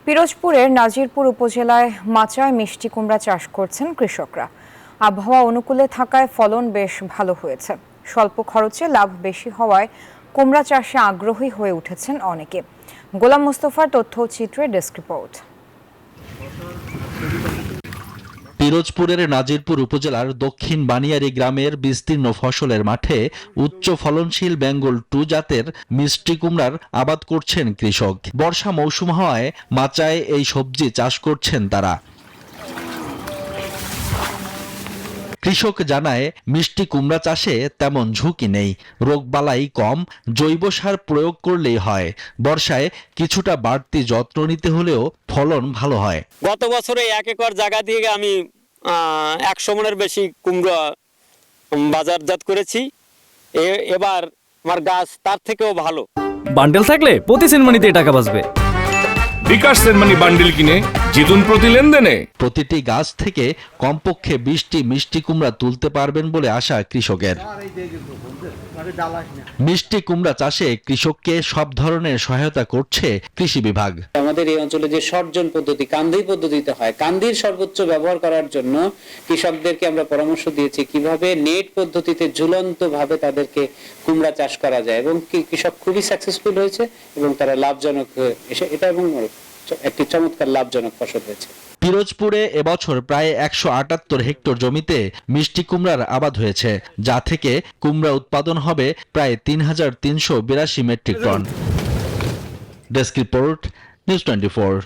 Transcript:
পিরোজপুরের নাজিরপুর উপজেলায় মাচায় মিষ্টি কুমড়া চাষ করছেন কৃষকরা। আবহাওয়া অনুকূলে থাকায় ফলন বেশ ভালো হয়েছে। স্বল্প খরচে লাভ বেশি হওয়ায় কুমড়া চাষে আগ্রহী হয়ে উঠেছেন অনেকে। গোলাম মোস্তফার তথ্যচিত্রে ডেস্ক রিপোর্ট। পিরোজপুরের নাজিরপুর উপজেলার দক্ষিণ বানিয়ারি গ্রামের বিস্তীর্ণ ফসলের মাঠে উচ্চ ফলনশীল বেঙ্গল 2 জাতের মিষ্টি কুমড়ার আবাদ করছেন কৃষক। বর্ষা মৌসুম হওয়ায় মাচায় এই সবজি চাষ করছেন তারা। কৃষক জানায় মিষ্টি কুমড়া চাষে তেমন ঝুঁকি নেই, রোগবালাই কম, জৈব সার প্রয়োগ করলেই হয়। বর্ষায় কিছুটা বাড়তি যত্ন নিতে হলেও ফলন ভালো হয়। গত বছরে 1 একর জায়গা দিয়ে আমি 100 মনের বেশি কুমড়া বাজারজাত করেছি। এবার আমার গাছ তার থেকেও ভালো। বান্ডেল থাকলে প্রতি সেনমানিতে টাকা বাঁচবে। বিকাশ সেনমানি বান্ডেল কিনে জিতুন প্রতি লেনদেনে। প্রতিটি গাছ থেকে কমপক্ষে 20টি মিষ্টি কুমড়া তুলতে পারবেন বলে আশা কৃষকের। মিষ্টি কুমড়া চাষে কৃষককে সব ধরনের সহায়তা করছে কৃষি বিভাগ। আমাদের এই অঞ্চলে যে সর্জন পদ্ধতি, কান্দি পদ্ধতিতে হয়, কান্দির সর্বোচ্চ ব্যবহার করার জন্য কৃষকদেরকে আমরা পরামর্শ দিয়েছি কিভাবে নেট পদ্ধতিতে ঝুলন্ত ভাবে তাদেরকে কুমড়া চাষ করা যায়, এবং কৃষক খুবই সাকসেসফুল হয়েছে এবং তারা লাভজনক হয়েছে। এটা এবং একটি চমৎকার লাভজনক ফসল হয়েছে। পিরোজপুরে এবছর প্রায় 178 হেক্টর জমিতে মিষ্টি কুমড়ার আবাদ হয়েছে, যা থেকে কুমড়া উৎপাদন হবে প্রায় 3382 metric ton. Desk report, news 24।